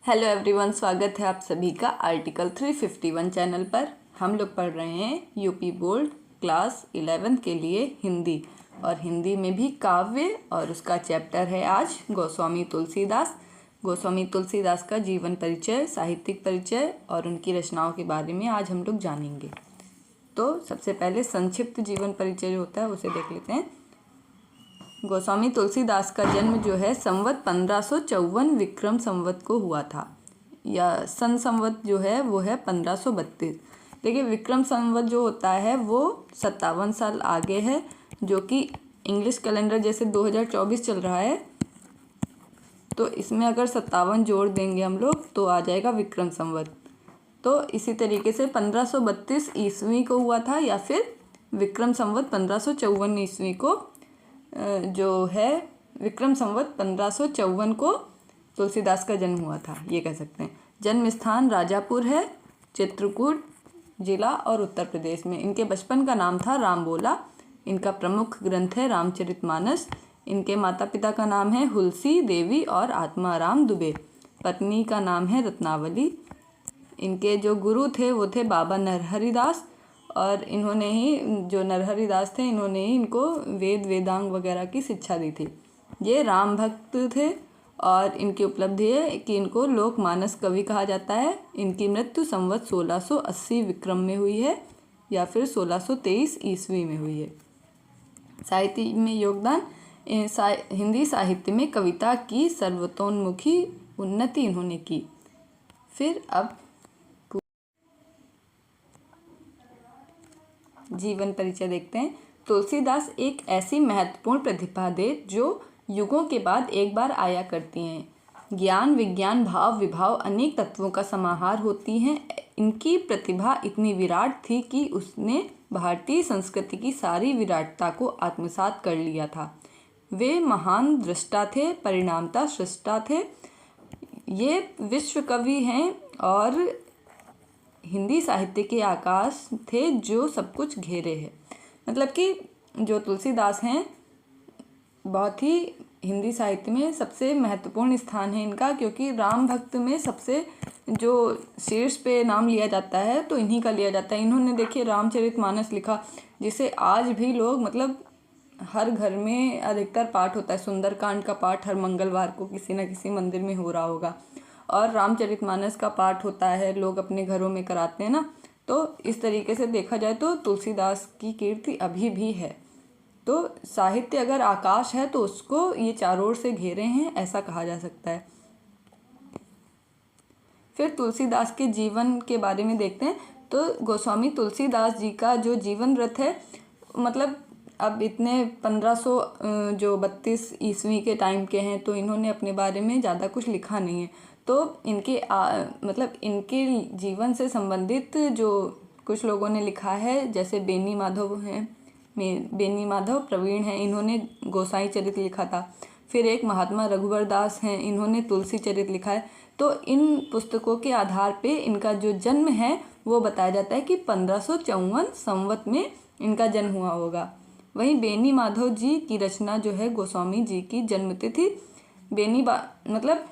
Hello everyone, स्वागत है आप सभी का आर्टिकल 351 चैनल पर। हम लोग पढ़ रहे हैं यूपी बोर्ड क्लास 11 के लिए हिंदी, और हिंदी में भी काव्य, और उसका चैप्टर है आज गोस्वामी तुलसीदास। गोस्वामी तुलसीदास का जीवन परिचय, साहित्यिक परिचय और उनकी रचनाओं के बारे में आज हम लोग जानेंगे। तो सबसे पहले संक्षिप्त जीवन परिचय जो होता है उसे देख लेते हैं। गोस्वामी तुलसीदास का जन्म जो है संवत 1554 विक्रम संवत को हुआ था, या सन संवत जो है वो है 1532। देखिए, विक्रम संवत जो होता है वो 57 साल आगे है, जो कि इंग्लिश कैलेंडर जैसे 2024 चल रहा है, तो इसमें अगर 57 जोड़ देंगे हम लोग तो आ जाएगा विक्रम संवत। तो इसी तरीके से 1532 ईस्वी को हुआ था, या फिर विक्रम संवत 1554 ईस्वी को जो है विक्रम संवत 1554 को तुलसीदास का जन्म हुआ था, ये कह सकते हैं। जन्म स्थान राजापुर है, चित्रकूट जिला और उत्तर प्रदेश में। इनके बचपन का नाम था रामबोला। इनका प्रमुख ग्रंथ है रामचरितमानस। इनके माता पिता का नाम है हुलसी देवी और आत्माराम दुबे। पत्नी का नाम है रत्नावली। इनके जो गुरु थे वो थे बाबा नरहरि दास, और इन्होंने ही, जो नरहरि दास थे, इन्होंने ही इनको वेद वेदांग वगैरह की शिक्षा दी थी। ये राम भक्त थे, और इनकी उपलब्धि है कि इनको लोकमानस कवि कहा जाता है। इनकी मृत्यु संवत 1680 विक्रम में हुई है, या फिर 1623 ईस्वी में हुई है। साहित्य में योगदान, हिंदी साहित्य में कविता की सर्वतोन्मुखी उन्नति इन्होंने की। फिर अब जीवन परिचय देखते हैं। तुलसीदास एक ऐसी महत्वपूर्ण प्रतिभा थे जो युगों के बाद एक बार आया करती हैं। ज्ञान, विज्ञान, भाव, विभाव अनेक तत्वों का समाहार होती हैं। इनकी प्रतिभा इतनी विराट थी कि उसने भारतीय संस्कृति की सारी विराटता को आत्मसात कर लिया था। वे महान दृष्टा थे, परिणामता सृष्टा थे। ये विश्व कवि हैं और हिंदी साहित्य के आकाश थे जो सब कुछ घेरे हैं। मतलब कि जो तुलसीदास हैं, बहुत ही हिंदी साहित्य में सबसे महत्वपूर्ण स्थान है इनका, क्योंकि राम भक्त में सबसे जो शीर्ष पे नाम लिया जाता है तो इन्हीं का लिया जाता है। इन्होंने, देखिए, रामचरितमानस लिखा, जिसे आज भी लोग, मतलब हर घर में अधिकतर पाठ होता है। सुंदरकांड का पाठ हर मंगलवार को किसी न किसी मंदिर में हो रहा होगा, और रामचरितमानस का पाठ होता है, लोग अपने घरों में कराते हैं ना। तो इस तरीके से देखा जाए तो तुलसीदास की कीर्ति अभी भी है। तो साहित्य अगर आकाश है तो उसको ये चारों ओर से घेरे हैं, ऐसा कहा जा सकता है। फिर तुलसीदास के जीवन के बारे में देखते हैं। तो गोस्वामी तुलसीदास जी का जो जीवन वृत्त है, मतलब अब इतने 1532 ईस्वी के टाइम के हैं, तो इन्होंने अपने बारे में ज़्यादा कुछ लिखा नहीं है। तो इनके मतलब इनके जीवन से संबंधित जो कुछ लोगों ने लिखा है, जैसे बेनी माधव हैं, बेनी माधव प्रवीण हैं, इन्होंने गोसाई चरित लिखा था। फिर एक महात्मा रघुवर दास हैं, इन्होंने तुलसी चरित लिखा है। तो इन पुस्तकों के आधार पे इनका जो जन्म है वो बताया जाता है कि 1554 संवत में इनका जन्म हुआ होगा। वहीं बेनी माधव जी की रचना जो है गोस्वामी जी की जन्मतिथि, मतलब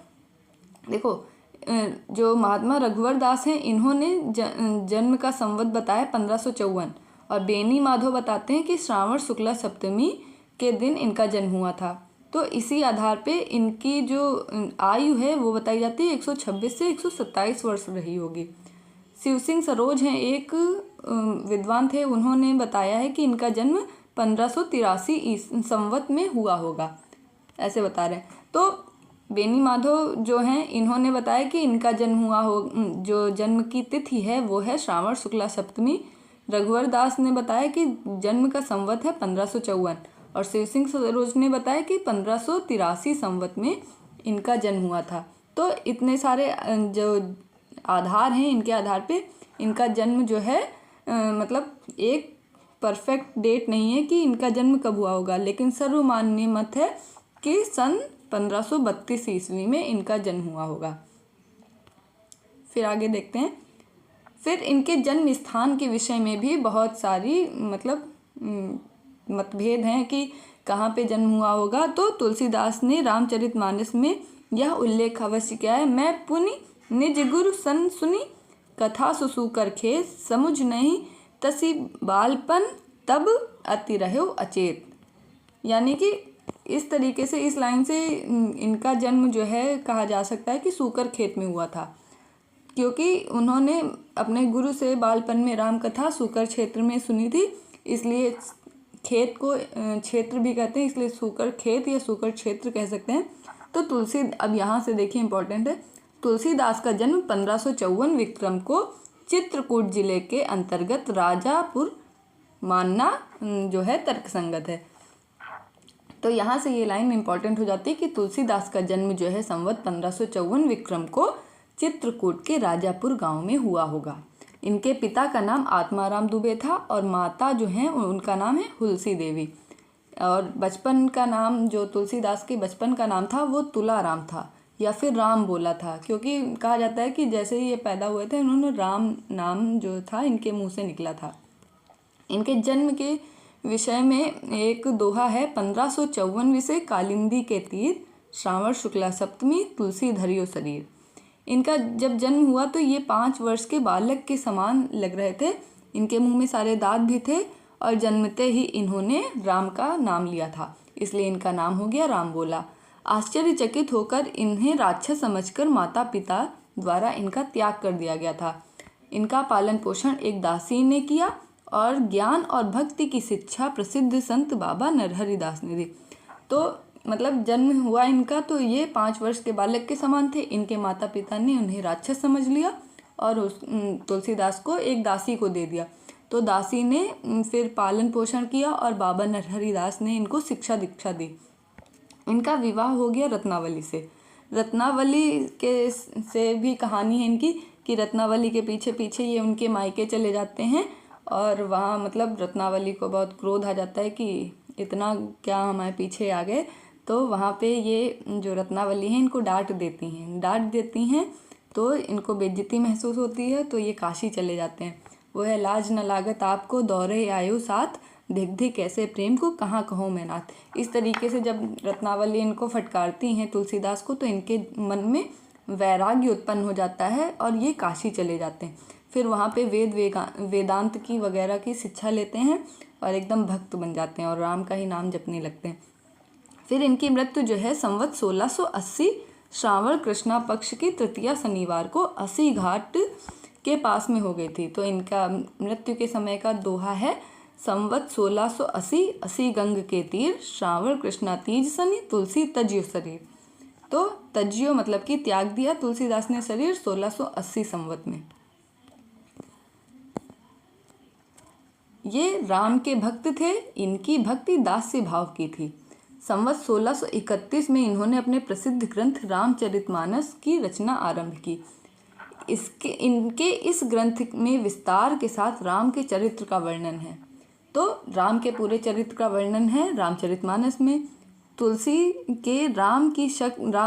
देखो, जो महात्मा रघुवर दास हैं, इन्होंने जन्म का संवत बताया 1554, और बेनी माधव बताते हैं कि श्रावण शुक्ला सप्तमी के दिन इनका जन्म हुआ था। तो इसी आधार पे इनकी जो आयु है वो बताई जाती है 126 से 127 वर्ष रही होगी। शिव सिंह सरोज हैं, एक विद्वान थे, उन्होंने बताया है कि इनका जन्म 1583 संवत में हुआ होगा, ऐसे बता रहे हैं। तो बेनी माधव जो हैं, इन्होंने बताया कि इनका जन्म हुआ हो, जो जन्म की तिथि है वो है श्रावण शुक्ला सप्तमी। रघुवर दास ने बताया कि जन्म का संवत है 1554, और शिव सिंह सरोज ने बताया कि 1583 संवत में इनका जन्म हुआ था। तो इतने सारे जो आधार हैं, इनके आधार पे इनका जन्म जो है, मतलब एक परफेक्ट डेट नहीं है कि इनका जन्म कब हुआ होगा, लेकिन सर्वमान्य मत है कि सन 1532 ईस्वी में इनका जन्म हुआ होगा। फिर आगे देखते हैं। फिर इनके जन्म स्थान के विषय में भी बहुत सारी, मतलब मतभेद हैं कि कहाँ पे जन्म हुआ होगा। तो तुलसीदास ने रामचरितमानस में यह उल्लेख अवश्य क्या है, मैं पुनि निज गुरु सन सुनी, कथा सुसूकर खेत समुझ नहीं, तसी बालपन तब अति रहो अचेत। यानी कि इस तरीके से, इस लाइन से इनका जन्म जो है कहा जा सकता है कि सूकर खेत में हुआ था, क्योंकि उन्होंने अपने गुरु से बालपन में राम कथा सूकर क्षेत्र में सुनी थी, इसलिए खेत को क्षेत्र भी कहते हैं, इसलिए सूकर खेत या सूकर क्षेत्र कह सकते हैं। तो तुलसी, अब यहाँ से देखिए इंपॉर्टेंट है, तुलसीदास का जन्म 1554 विक्रम को चित्रकूट जिले के अंतर्गत राजापुर मानना जो है तर्कसंगत है। तो यहाँ से ये लाइन इंपॉर्टेंट हो जाती है कि तुलसीदास का जन्म जो है संवत 1554 विक्रम को चित्रकूट के राजापुर गांव में हुआ होगा। इनके पिता का नाम आत्माराम दुबे था और माता जो हैं उनका नाम है हुलसी देवी। और बचपन का नाम, जो तुलसीदास के बचपन का नाम था वो तुलाराम था या फिर राम बोला था, क्योंकि कहा जाता है कि जैसे ही ये पैदा हुए थे उन्होंने राम नाम जो था इनके मुंह से निकला था। इनके जन्म के विषय में एक दोहा है, 1554 विषय कालिंदी के तीर, श्रावण शुक्ला सप्तमी तुलसी धरियो शरीर। इनका जब जन्म हुआ तो ये 5 वर्ष के बालक के समान लग रहे थे, इनके मुंह में सारे दांत भी थे और जन्मते ही इन्होंने राम का नाम लिया था, इसलिए इनका नाम हो गया राम बोला। आश्चर्यचकित होकर इन्हें राक्षस समझकर माता पिता द्वारा इनका त्याग कर दिया गया था। इनका पालन पोषण एक दासी ने किया और ज्ञान और भक्ति की शिक्षा प्रसिद्ध संत बाबा नरहरि दास ने दी। तो मतलब जन्म हुआ इनका तो ये 5 वर्ष के बालक के समान थे, इनके माता पिता ने उन्हें राक्षस समझ लिया और उस तुलसीदास को एक दासी को दे दिया। तो दासी ने फिर पालन पोषण किया और बाबा नरहरि दास ने इनको शिक्षा दीक्षा दी। इनका विवाह हो गया रत्नावली से। रत्नावली के से भी कहानी है इनकी कि रत्नावली के पीछे पीछे ये उनके मायके चले जाते हैं और वहाँ मतलब रत्नावली को बहुत क्रोध आ जाता है कि इतना क्या हमारे पीछे आ गए। तो वहाँ पे ये जो रत्नावली हैं इनको डांट देती हैं तो इनको बेइज्जती महसूस होती है, तो ये काशी चले जाते हैं। वो है, लाज न लागत आपको दौरे आयो साथ, देख देख कैसे प्रेम को कहाँ कहो मैं नाथ। इस तरीके से जब रत्नावली इनको फटकारती हैं तुलसीदास को, तो इनके मन में वैराग्य उत्पन्न हो जाता है और ये काशी चले जाते हैं। फिर वहाँ पे वेदांत की वगैरह की शिक्षा लेते हैं और एकदम भक्त बन जाते हैं और राम का ही नाम जपने लगते हैं। फिर इनकी मृत्यु जो है संवत 1680 श्रावण कृष्णा पक्ष की तृतीया शनिवार को 80 घाट के पास में हो गई थी। तो इनका मृत्यु के समय का दोहा है, संवत 1680 80 गंग के तीर, श्रावण कृष्णा तीज शनि, तुलसी तज्यो शरीर। तो तज्यो मतलब कि त्याग दिया तुलसीदास ने शरीर 1680 संवत में। ये राम के भक्त थे, इनकी भक्ति दास्य भाव की थी। संवत 1631 में इन्होंने अपने प्रसिद्ध ग्रंथ रामचरितमानस की रचना आरंभ की। इनके इस ग्रंथ में विस्तार के साथ राम के चरित्र का वर्णन है। तो राम के पूरे चरित्र का वर्णन है रामचरितमानस में। तुलसी के राम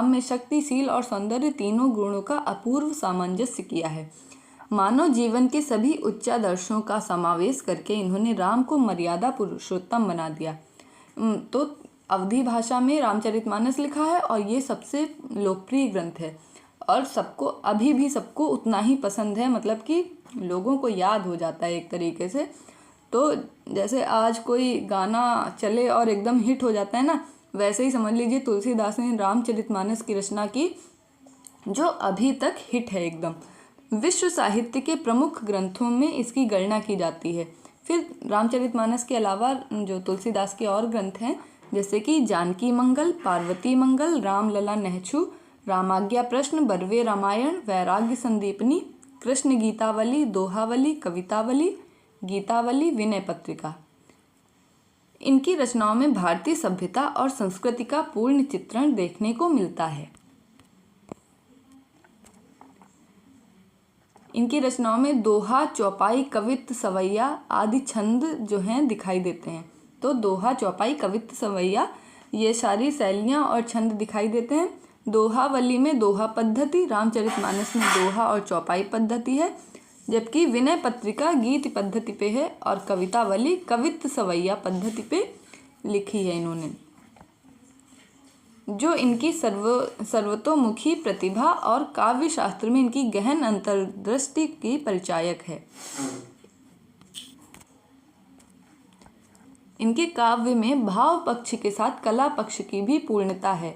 में शक्तिशील और सौंदर्य तीनों गुणों का अपूर्व सामंजस्य किया है। मानव जीवन के सभी उच्चादर्शों का समावेश करके इन्होंने राम को मर्यादा पुरुषोत्तम बना दिया। तो अवधी भाषा में रामचरितमानस लिखा है और ये सबसे लोकप्रिय ग्रंथ है और अभी भी सबको उतना ही पसंद है, मतलब कि लोगों को याद हो जाता है एक तरीके से। तो जैसे आज कोई गाना चले और एकदम हिट हो जाता है ना, वैसे ही समझ लीजिए तुलसीदास ने रामचरितमानस की रचना की जो अभी तक हिट है एकदम। विश्व साहित्य के प्रमुख ग्रंथों में इसकी गणना की जाती है। फिर रामचरितमानस के अलावा जो तुलसीदास के और ग्रंथ हैं जैसे कि जानकी मंगल, पार्वती मंगल, रामलला नहछु, रामाज्ञा प्रश्न, बरवे रामायण, वैराग्य संदीपनी, कृष्ण गीतावली, दोहावली, कवितावली, गीतावली, विनय पत्रिका। इनकी रचनाओं में भारतीय सभ्यता और संस्कृति का पूर्ण चित्रण देखने को मिलता है। इनकी रचनाओं में दोहा, चौपाई, कवित्त, सवैया आदि छंद जो हैं दिखाई देते हैं। तो दोहा, चौपाई, कवित्त, सवैया ये सारी शैलियाँ और छंद दिखाई देते हैं। दोहावली में दोहा पद्धति, रामचरितमानस में दोहा और चौपाई पद्धति है, जबकि विनय पत्रिका गीत पद्धति पे है और कवितावली कवित्त सवैया पद्धति पे लिखी है इन्होंने। जो इनकी सर्वतोमुखी प्रतिभा और काव्य शास्त्र में इनकी गहन अंतर्दृष्टि की परिचायक है। इनके काव्य में भाव पक्ष के साथ कला पक्ष की भी पूर्णता है।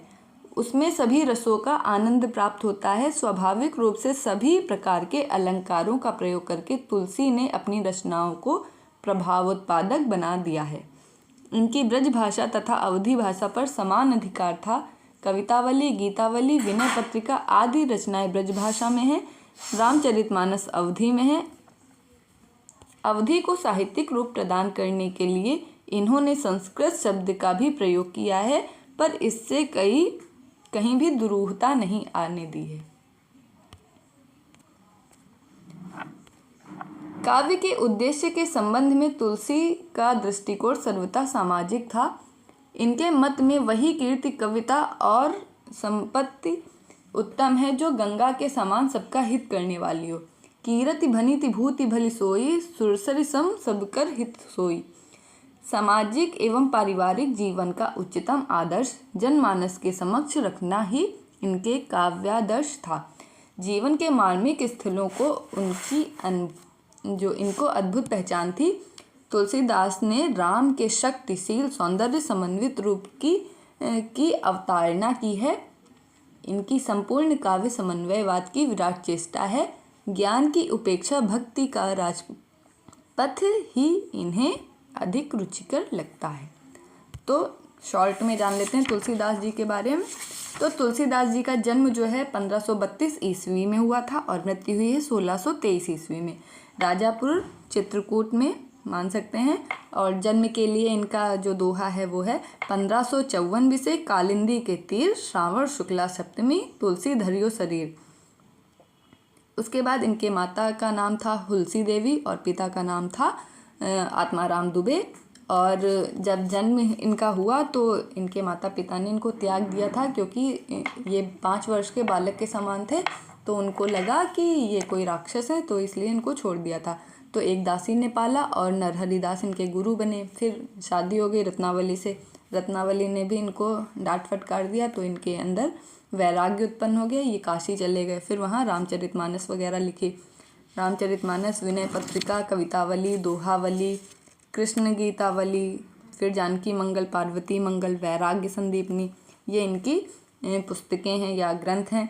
उसमें सभी रसों का आनंद प्राप्त होता है। स्वाभाविक रूप से सभी प्रकार के अलंकारों का प्रयोग करके तुलसी ने अपनी रचनाओं को प्रभावोत्पादक बना दिया है। इनकी ब्रज भाषा तथा अवधी भाषा पर समान अधिकार था। कवितावली, गीतावली, विनय पत्रिका आदि रचनाएं ब्रज भाषा में हैं। रामचरितमानस अवधी में है। अवधी को साहित्यिक रूप प्रदान करने के लिए इन्होंने संस्कृत शब्द का भी प्रयोग किया है, पर इससे कहीं भी दुरूहता नहीं आने दी है। काव्य के उद्देश्य के संबंध में तुलसी का दृष्टिकोण सर्वथा सामाजिक था। इनके मत में वही कीर्ति, कविता और संपत्ति उत्तम है जो गंगा के समान सबका हित करने वाली हो। कीरति भनिति भूति भली सोई, सुरसरि सम सबकर हित सोई। सामाजिक एवं पारिवारिक जीवन का उच्चतम आदर्श जनमानस के समक्ष रखना ही इनके काव्यादर्श था। जीवन के मार्मिक स्थलों को जो इनको अद्भुत पहचान थी। तुलसीदास ने राम के शक्तिशील सौंदर्य समन्वित रूप की अवतारणा की है। इनकी संपूर्ण काव्य समन्वयवाद की विराट चेष्टा है। ज्ञान की उपेक्षा भक्ति का राजपथ ही इन्हें अधिक रुचिकर लगता है। तो शॉर्ट में जान लेते हैं तुलसीदास जी के बारे में। तो तुलसीदास जी का जन्म जो है 1532 ईस्वी में हुआ था और मृत्यु हुई है 1623 ईस्वी में, राजापुर चित्रकूट में मान सकते हैं। और जन्म के लिए इनका जो दोहा है वो है 1554 विषय कालिंदी के तीर, श्रावण शुक्ला सप्तमी, तुलसी धरियो शरीर। उसके बाद इनके माता का नाम था हुलसी देवी और पिता का नाम था आत्माराम दुबे। और जब जन्म इनका हुआ तो इनके माता पिता ने इनको त्याग दिया था, क्योंकि ये 5 वर्ष के बालक के समान थे। तो उनको लगा कि ये कोई राक्षस है, तो इसलिए इनको छोड़ दिया था। तो एक दासी ने पाला और नरहरिदास इनके गुरु बने। फिर शादी हो गई रत्नावली से। रत्नावली ने भी इनको डांट फटकार दिया, तो इनके अंदर वैराग्य उत्पन्न हो गया। ये काशी चले गए। फिर वहाँ रामचरितमानस वगैरह लिखी। रामचरितमानस, विनय पत्रिका, कवितावली, दोहावली, कृष्ण गीतावली, फिर जानकी मंगल, पार्वती मंगल, वैराग्य संदीपनी, ये इनकी पुस्तकें हैं या ग्रंथ हैं।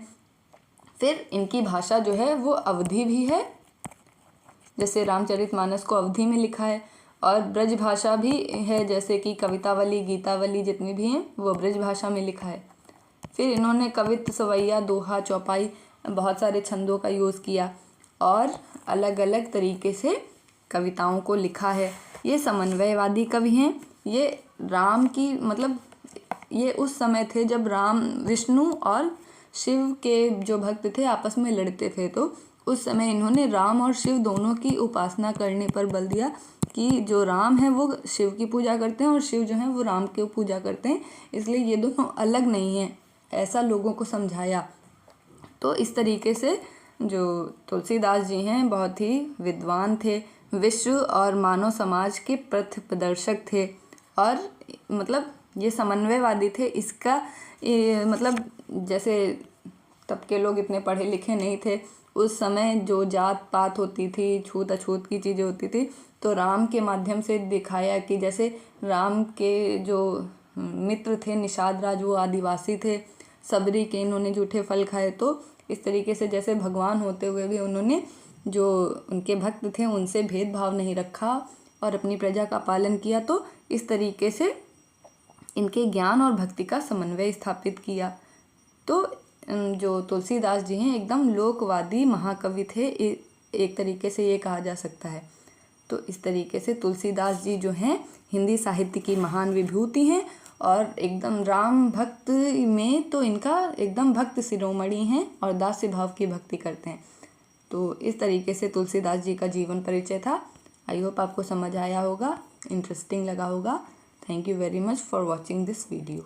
फिर इनकी भाषा जो है वो अवधी भी है, जैसे रामचरितमानस को अवधी में लिखा है, और ब्रज भाषा भी है, जैसे कि कवितावली, गीतावली जितनी भी हैं वो ब्रज भाषा में लिखा है। फिर इन्होंने कवित्त, सवैया, दोहा, चौपाई, बहुत सारे छंदों का यूज़ किया और अलग अलग तरीके से कविताओं को लिखा है। ये समन्वयवादी कवि हैं। ये राम की ये उस समय थे जब राम, विष्णु और शिव के जो भक्त थे आपस में लड़ते थे। तो उस समय इन्होंने राम और शिव दोनों की उपासना करने पर बल दिया कि जो राम है वो शिव की पूजा करते हैं और शिव जो है वो राम की पूजा करते हैं, इसलिए ये दोनों अलग नहीं हैं, ऐसा लोगों को समझाया। तो इस तरीके से जो तुलसीदास जी हैं बहुत ही विद्वान थे, विश्व और मानव समाज के पथ प्रदर्शक थे और ये समन्वयवादी थे। इसका जैसे तब के लोग इतने पढ़े लिखे नहीं थे। उस समय जो जात पात होती थी, छूत अछूत की चीज़ें होती थी, तो राम के माध्यम से दिखाया कि जैसे राम के जो मित्र थे निषाद राज, वो आदिवासी थे, सबरी के इन्होंने जूठे फल खाए। तो इस तरीके से जैसे भगवान होते हुए भी उन्होंने जो उनके भक्त थे उनसे भेदभाव नहीं रखा और अपनी प्रजा का पालन किया। तो इस तरीके से इनके ज्ञान और भक्ति का समन्वय स्थापित किया। तो जो तुलसीदास जी हैं एकदम लोकवादी महाकवि थे, एक तरीके से ये कहा जा सकता है। तो इस तरीके से तुलसीदास जी जो हैं हिंदी साहित्य की महान विभूति हैं और एकदम राम भक्त में तो इनका एकदम भक्त शिरोमणि हैं और दास्य भाव की भक्ति करते हैं। तो इस तरीके से तुलसीदास जी का जीवन परिचय था। आई होप आपको समझ आया होगा, इंटरेस्टिंग लगा होगा। Thank you very much for watching this video.